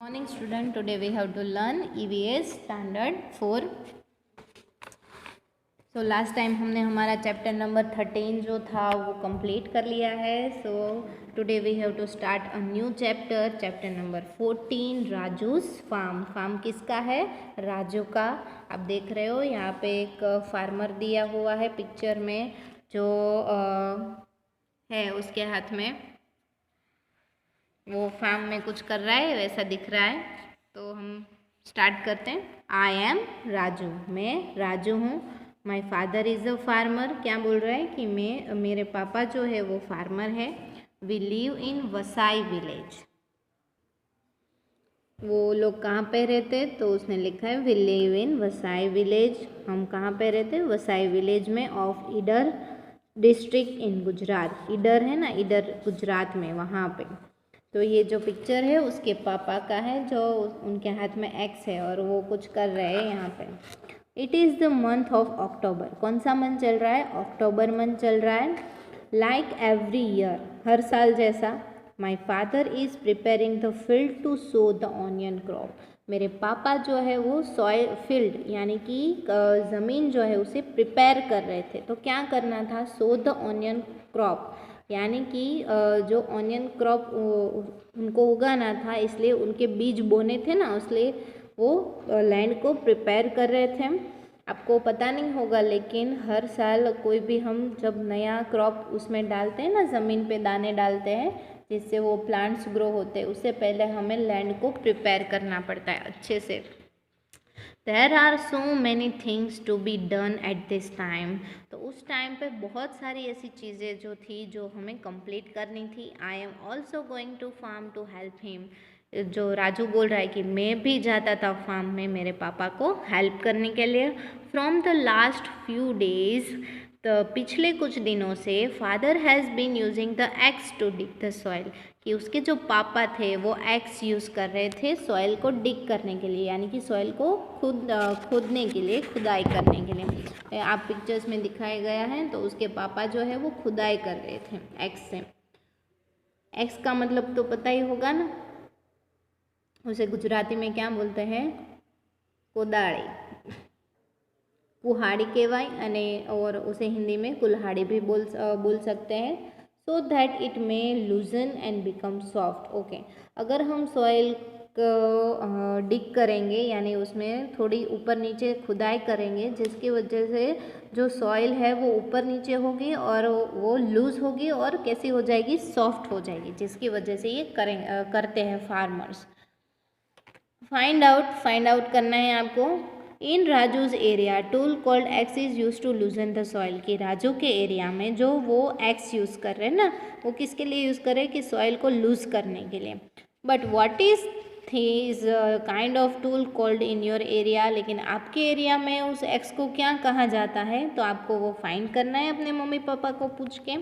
Morning student, today we have to learn EVS standard 4. So last time हमने हमारा chapter number 13 जो था वो कंप्लीट कर लिया है. So today we have to start a new chapter, chapter number 14, Raju's farm. Farm किसका है? राजू का. आप देख रहे हो यहाँ पे एक फार्मर दिया हुआ है पिक्चर में, जो है उसके हाथ में वो फार्म में कुछ कर रहा है, वैसा दिख रहा है. तो हम स्टार्ट करते हैं. आई एम राजू, मैं राजू हूँ. माई फादर इज़ अ फार्मर. क्या बोल रहा है कि मेरे पापा जो है वो फार्मर है. We live in Vasai village. वो लोग कहाँ पे रहते, तो उसने लिखा है we live in Vasai village. हम कहाँ पे रहते? वसाई विलेज में, of Idar district in Gujarat. Idar है ना, ईडर गुजरात में, वहाँ पे. तो ये जो पिक्चर है उसके पापा का है, जो उनके हाथ में एक्स है और वो कुछ कर रहे हैं यहाँ पे. It is the month of October. कौन सा मंथ चल रहा है? अक्टूबर मंथ चल रहा है. लाइक एवरी ईयर, हर साल जैसा. My father is preparing the field to sow the onion crop. मेरे पापा जो है वो सॉइल फील्ड यानी कि ज़मीन जो है उसे प्रिपेयर कर रहे थे. तो क्या करना था? सो द ऑनियन क्रॉप, यानी कि जो ऑनियन क्रॉप उनको उगाना था, इसलिए उनके बीज बोने थे ना, इसलिए वो लैंड को प्रिपेयर कर रहे थे. आपको पता नहीं होगा, लेकिन हर साल कोई भी हम जब नया क्रॉप उसमें डालते हैं ना, ज़मीन पे दाने डालते हैं जिससे वो प्लांट्स ग्रो होते हैं, उससे पहले हमें लैंड को प्रिपेयर करना पड़ता है अच्छे से. There are so many things to be done at this time. तो उस टाइम पे बहुत सारी ऐसी चीज़ें जो थी जो हमें कंप्लीट करनी थी. I am also going to farm to help him. जो राजू बोल रहा है कि मैं भी जाता था फार्म में मेरे पापा को हेल्प करने के लिए. From the last few days, तो पिछले कुछ दिनों से, father has been using the axe to dig the soil. कि उसके जो पापा थे वो एक्स यूज़ कर रहे थे सॉइल को डिग करने के लिए, यानी कि सॉइल को खोदने के लिए, खुदाई करने के लिए. आप पिक्चर्स में दिखाया गया है. तो उसके पापा जो है वो खुदाई कर रहे थे एक्स से. एक्स का मतलब तो पता ही होगा ना, उसे गुजराती में क्या बोलते हैं? कोदाड़ी, कुहाड़ी कहवाय, और उसे हिंदी में कुल्हाड़ी भी बोल सकते हैं. So that it may लूजन and become soft. Okay, अगर हम सॉइल को डिग करेंगे, यानी उसमें थोड़ी ऊपर नीचे खुदाई करेंगे, जिसकी वजह से जो सॉइल है वो ऊपर नीचे होगी और वो लूज़ होगी और कैसी हो जाएगी? सॉफ्ट हो जाएगी, जिसकी वजह से ये करते हैं फार्मर्स. फाइंड आउट करना है आपको. In Raju's area, tool called X is use to loosen the soil. कि राजू के एरिया में जो वो एक्स यूज़ कर रहे हैं ना, वो किसके लिए यूज़ कर रहे हैं? कि सॉइल को लूज़ करने के लिए. But what is kind of tool called in your area. लेकिन आपके एरिया में उस एक्स को क्या कहा जाता है? तो आपको वो फाइंड करना है अपने मम्मी पापा को पूछ के.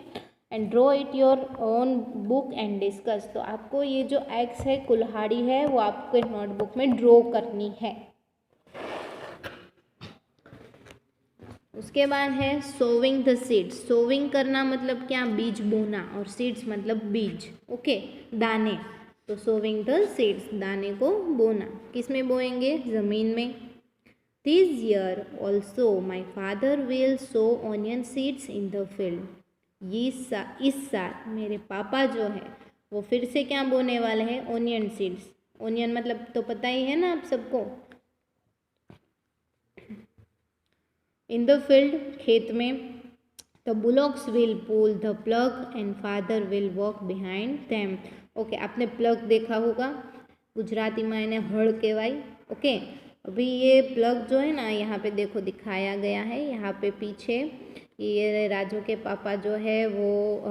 And draw it your own book and discuss. तो आपको ये जो एक्स है, कुल्हाड़ी है, वो आपके नोटबुक में ड्रॉ करनी है. उसके बाद है सोविंग द सीड्स. सोविंग करना मतलब क्या? बीज बोना, और सीड्स मतलब बीज. ओके, दाने. तो सोविंग द सीड्स, दाने को बोना. किस में बोएंगे? ज़मीन में. This year also my father will so onion seeds in the field. इस साल मेरे पापा जो है वो फिर से क्या बोने वाले हैं? Onion seeds. ऑनियन मतलब तो पता ही है ना आप सबको. इन द फील्ड, खेत में. The bullocks will pull the plough and father will walk behind them. Okay, आपने प्लग देखा होगा, गुजराती में इन्हें हड़ कहवाय. ओके, अभी ये प्लग जो है ना, यहाँ पे देखो दिखाया गया है. यहाँ पे पीछे ये राजू के पापा जो है वो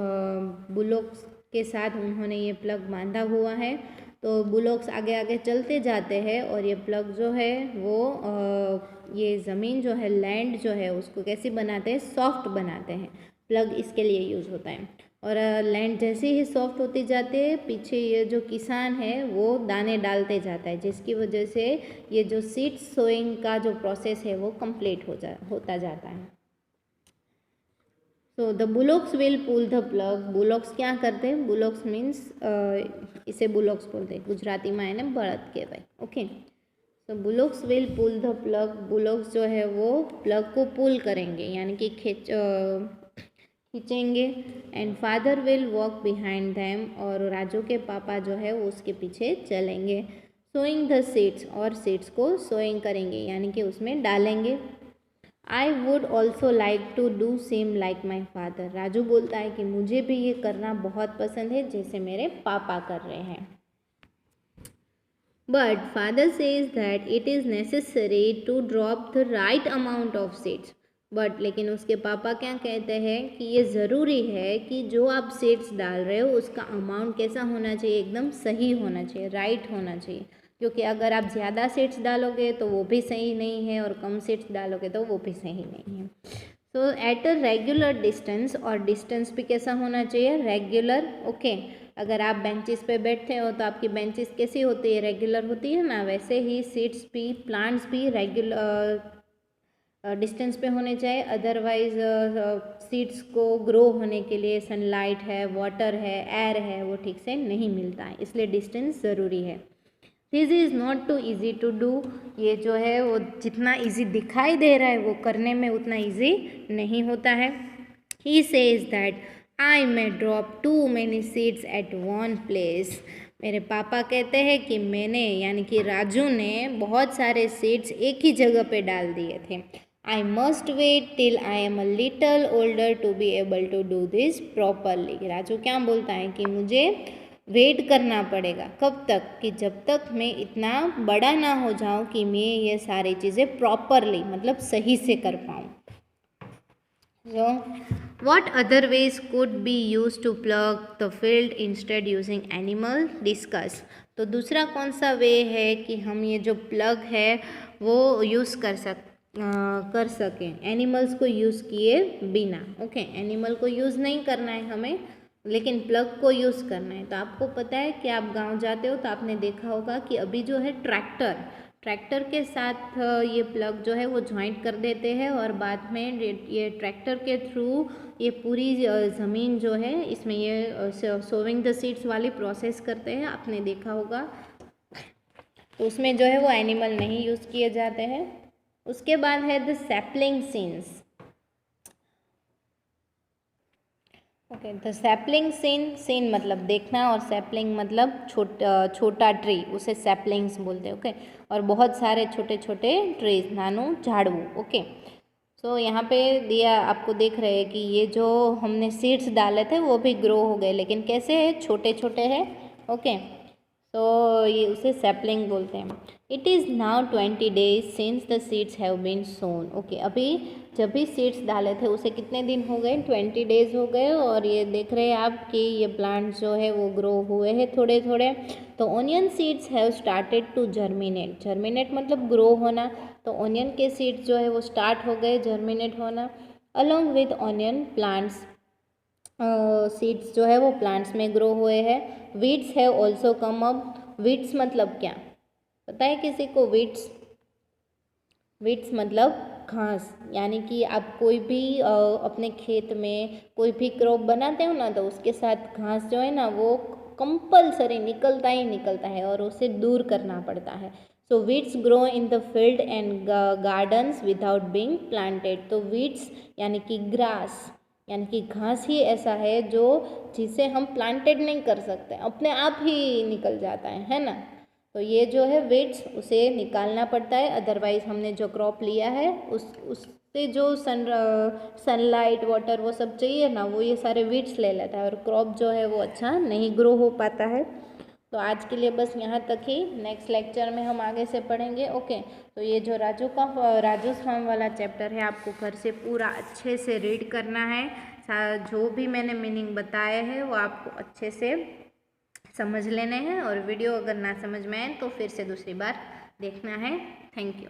बुलॉक्स के साथ उन्होंने ये प्लग बांधा हुआ है. तो बुलॉक्स आगे आगे चलते जाते हैं और ये प्लग जो है वो ये ज़मीन जो है, लैंड जो है, उसको कैसी बनाते हैं? सॉफ्ट बनाते हैं. प्लग इसके लिए यूज़ होता है. और लैंड जैसे ही सॉफ्ट होती जाती है, पीछे ये जो किसान है वो दाने डालते जाता है, जिसकी वजह से ये जो सीड सोइंग का जो प्रोसेस है वो कंप्लीट होता जाता है. So the bullocks will pull the plough. Bullocks क्या करते हैं? बुलॉक्स मीन्स इसे बुलॉक्स बोलते हैं, गुजराती में એને બળદ કહેવાય। ओके, तो bullocks will pull the plough. Bullocks जो है वो प्लग को पुल करेंगे, यानी कि खींचेंगे। And father will walk behind them, और राजू के पापा जो है वो उसके पीछे चलेंगे। सोइंग द सीड्स, और सीड्स को सोइंग करेंगे, यानी कि उसमें डालेंगे। I would also like to do same like my father. Raju बोलता है कि मुझे भी ये करना बहुत पसंद है जैसे मेरे पापा कर रहे हैं। But father says that it is necessary to drop the right amount of seeds. But लेकिन उसके पापा क्या कहते हैं कि ये ज़रूरी है कि जो आप सीड्स डाल रहे हो उसका अमाउंट कैसा होना चाहिए? एकदम सही होना चाहिए, राइट होना चाहिए। क्योंकि अगर आप ज़्यादा सीड्स डालोगे तो वो भी सही नहीं है, और कम सीड्स डालोगे तो वो भी सही नहीं है। तो एट अ रेगुलर डिस्टेंस, और डिस्टेंस भी कैसा होना चाहिए? रेगुलर। ओके, अगर आप बेंचेस पे बैठते हो तो आपकी बेंचेस कैसी होती है? रेगुलर होती है ना। वैसे ही सीड्स भी, प्लांट्स भी रेगुलर डिस्टेंस पे होने चाहिए। अदरवाइज सीड्स को ग्रो होने के लिए सनलाइट है, वाटर है, एयर है, वो ठीक से नहीं मिलता है, इसलिए डिस्टेंस ज़रूरी है। This is not too easy to do. ये जो है वो जितना ईजी दिखाई दे रहा है वो करने में उतना ईजी नहीं होता है। He says that I may drop too many seeds at one place. मेरे पापा कहते हैं कि मैंने, यानी कि राजू ने बहुत सारे सीड्स एक ही जगह पे डाल दिए थे। I must wait till I am a little older to be able to do this properly. Raju क्या बोलता है कि मुझे वेट करना पड़ेगा। कब तक? कि जब तक मैं इतना बड़ा ना हो जाऊं कि मैं ये सारी चीज़ें प्रॉपरली, मतलब सही से कर पाऊँ। So, what other ways could be used to plug the field instead using animal? Discuss. तो दूसरा कौन सा वे है कि हम ये जो प्लग है वो यूज़ कर सकें एनिमल्स को यूज़ किए बिना। ओके, एनिमल को यूज़ नहीं करना है हमें, लेकिन प्लग को यूज़ करना है। तो आपको पता है कि आप गांव जाते हो तो आपने देखा होगा कि अभी जो है ट्रैक्टर के साथ ये प्लग जो है वो जॉइंट कर देते हैं, और बाद में ये ट्रैक्टर के थ्रू ये पूरी ज़मीन जो है इसमें ये सोविंग द सीड्स वाली प्रोसेस करते हैं, आपने देखा होगा। तो उसमें जो है वो एनिमल नहीं यूज़ किए जाते हैं। उसके बाद है the sapling scenes. Okay, the sapling scene मतलब देखना, और सैपलिंग मतलब छोटा ट्री, उसे सैपलिंग्स बोलते हैं। ओके, और बहुत सारे छोटे छोटे ट्रीज, नानू झाड़ू। ओके, सो यहाँ पे दिया आपको देख रहे हैं कि ये जो हमने सीड्स डाले थे वो भी ग्रो हो गए, लेकिन कैसे है? छोटे छोटे हैं। ओके, तो ये उसे सैपलिंग बोलते हैं। It is now 20 days since the seeds have been sown. Okay, अभी जब भी सीड्स डाले थे उसे कितने दिन हो गए? 20 days हो गए, और ये देख रहे हैं आप कि ये प्लांट्स जो है वो ग्रो हुए हैं थोड़े थोड़े। तो onion seeds have started to germinate. Germinate मतलब ग्रो होना, तो ऑनियन के सीड्स जो है वो स्टार्ट हो गए जर्मिनेट होना। Along with onion plants, seeds जो है वो प्लांट्स में ग्रो हुए हैं। Weeds have also come up. Weeds मतलब क्या पता है किसी को? वीड्स मतलब घास, यानी कि आप कोई भी अपने खेत में कोई भी क्रॉप बनाते हो ना, तो उसके साथ घास जो है ना वो कंपलसरी निकलता ही निकलता है, और उसे दूर करना पड़ता है। So weeds grow in the field and gardens without being planted. तो वीड्स यानी कि ग्रास, यानी कि घास ही ऐसा है जो जिसे हम प्लांटेड नहीं कर सकते, अपने आप ही निकल जाता है ना। तो ये जो है वीड्स, उसे निकालना पड़ता है, अदरवाइज हमने जो क्रॉप लिया है उससे जो सनलाइट, वाटर, वो सब चाहिए ना, वो ये सारे वीड्स ले लेता है, और क्रॉप जो है वो अच्छा नहीं ग्रो हो पाता है। तो आज के लिए बस यहाँ तक ही। नेक्स्ट लेक्चर में हम आगे से पढ़ेंगे। ओके, तो ये जो राजूस फार्म वाला चैप्टर है आपको घर से पूरा अच्छे से रीड करना है। जो भी मैंने मीनिंग बताए हैं वो आपको अच्छे से समझ लेने हैं, और वीडियो अगर ना समझ में आए तो फिर से दूसरी बार देखना है। Thank you.